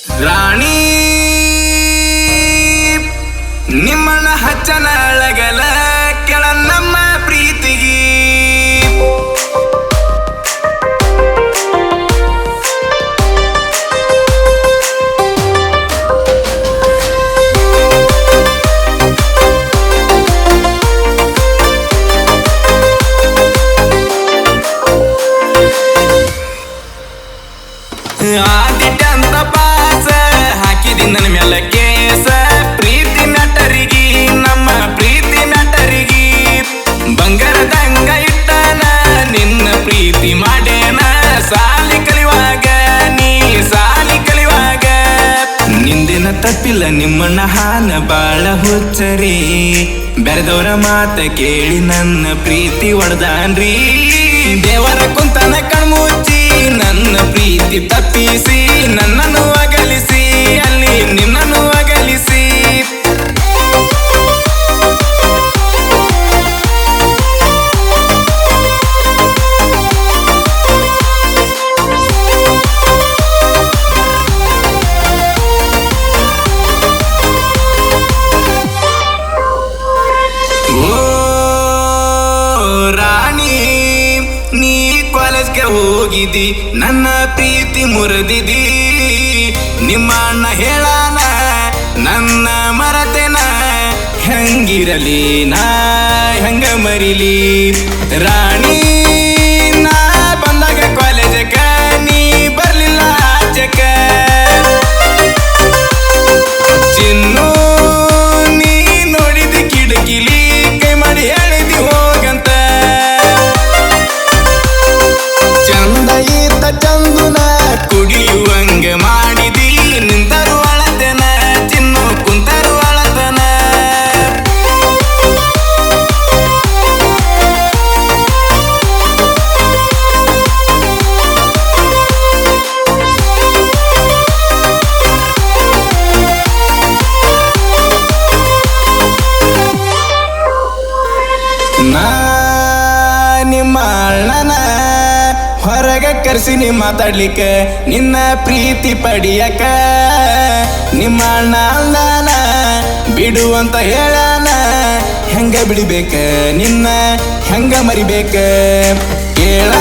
ರಾಣಿ ನಿಮ್ಮನ ಹಚ್ಚನ ಅಳಗಲ ಕೆಳ ನಮ್ಮ ಪ್ರೀತಿಗಿ ಆದಿಟ್ಟಂತ ಪಾಸ ಹಾಕಿದಿ ನನ್ನ ಮ್ಯಾಲ ಕೇಸ ಪ್ರೀತಿ ನಟರಿಗಿ ನಮ್ಮ ಪ್ರೀತಿ ನಟರಿಗಿ ಬಂಗಾರದಂಗ ಇಟ್ಟನ ನಿನ್ನ ಪ್ರೀತಿ ಮಾಡೇನ ಸಾಲಿ ಕಲಿವಾಗ ನೀ ಸಾಲಿ ಕಲಿವಾಗ ನಿಂದಿನ ತಪ್ಪಿಲ್ಲ ನಿಮ್ಮನ್ನ ಹಾನ ಬಾಳ ಹುಚ್ಚರಿ ಬೆರೆದವರ ಮಾತ ಕೇಳಿ ನನ್ನ ಪ್ರೀತಿ ಒಡ್ದಾನ್ರಿ ದೇವರ ಕುಂತನ ಕಣ್ಮುಚ್ಚಿ ನನ್ನ ಪ್ರೀತಿ ತಪ್ಪಿಸಿ ನನ್ನನ್ನು ಅಗಲಿಸಿ ಅಲ್ಲಿ ನಿನ್ನನ್ನು ಅಗಲಿಸಿ ಹೋಗಿದಿ ನನ್ನ ಪ್ರೀತಿ ಮುರಿದಿದಿ ನಿಮ್ಮ ಅಣ್ಣ ಹೇಳಾನ ನನ್ನ ಮರತೆನ ಹೆಂಗಿರಲಿ ನಾ ಹೆಂಗ ಮರಿಲಿ ರಾಣಿ ನಾ ಬಂದಾಗ ಕಾಲೇಜಕ ನೀ ಬರ್ಲಿಲ್ಲ ಆಚಕ ಚಿನ್ನು ನೀ ನೋಡಿದ ಕಿಟಕಿಲಿ ಕೈ ಮಾಡಿ ಹೇಳಿದಿ ಹೋಗಂತ ಚಂದ ಈತ ಚಂದುನ ಕುಡಿಯುವಂಗ ಮಾಡಿದಿ ನಿಂತರು ಅಳತನ ಚಿನ್ನು ಕುಂತರು ಅಳತನ ನಾ ನಿಮ್ಮ ಅಣ್ಣನ ಹೊರಗ ಕರ್ಸಿನಿ ಮಾತಾಡ್ಲಿಕ್ಕ ನಿನ್ನ ಪ್ರೀತಿ ಪಡಿಯಕ ನಿಮ್ಮ ಅಣ್ಣ ಅಂದಾನ ಬಿಡುವಂತ ಹೇಳಾನ ಹೆಂಗ ಬಿಡಿಬೇಕ ನಿನ್ನ ಹೆಂಗ ಮರಿಬೇಕ ಕೇಳ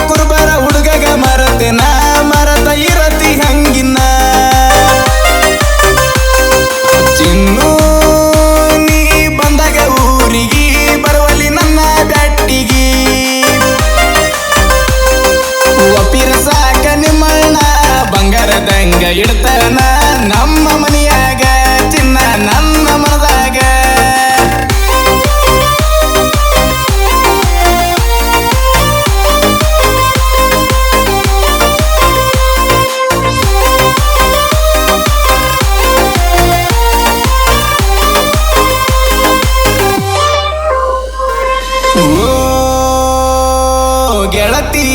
ಕುರುಬರ ಹುಡುಗಗ ಮರತೆನ ಮರತ ಇರತಿ ಹಂಗಿನ್ನ ಚಿನ್ನು ನೀ ಬಂದಾಗ ಊರಿಗಿ ಬರುವಲ್ಲಿ ನನ್ನ ಬ್ಯಾಟಿಗಿ ಒಪ್ಪಿರ ಸಾಕ ನಿಮ್ಮಣ್ಣ ಬಂಗಾರದಂಗ ಇಡ್ತಾನ ನಮ್ಮ ಮನೆಯಾಗ ಚಿನ್ನ ನನ್ನ ಮನದಾಗ ಗೆಳತಿ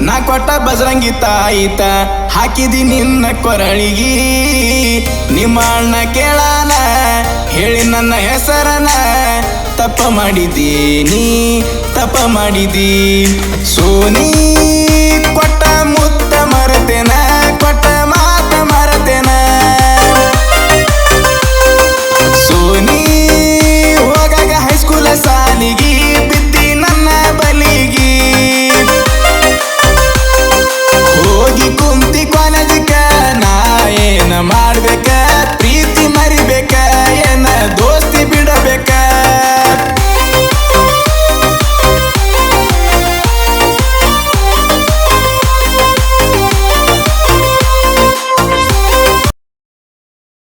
ನಾ ಕೊಟ್ಟ ಬಜರಂಗಿ ತಾಯಿತ ಹಾಕಿದಿ ನಿನ್ನ ಕೊರಳಿಗಿ ನಿಮ್ಮ ಅಣ್ಣ ಕೇಳಾನ ಹೇಳಿ ನನ್ನ ಹೆಸರನ ತಪ್ಪ ಮಾಡಿದ್ದೀನಿ ತಪ್ಪ ಮಾಡಿದಿ ಸೋನಿ ಕೊಟ್ಟ ಮುತ್ತ ಮರತೆನ ಕೊಟ್ಟ ಮಾತ ಮರತೆನ ಸೋನಿ ಹೋಗಾಗ ಹೈಸ್ಕೂಲ ಸಾಲಿಗಿ ಬಿದ್ದಿ ನನ್ನ ಬಲಿಗಿ ಹೋಗಿ ಕುಂತಿ ಕಾಲೇಜಕ ನಾ ಏನ ಮಾಡ್ಬೇಕ ಪ್ರೀತಿ ಮರಿಬೇಕ ಏನ ದೋಸ್ತಿ ಬಿಡಬೇಕ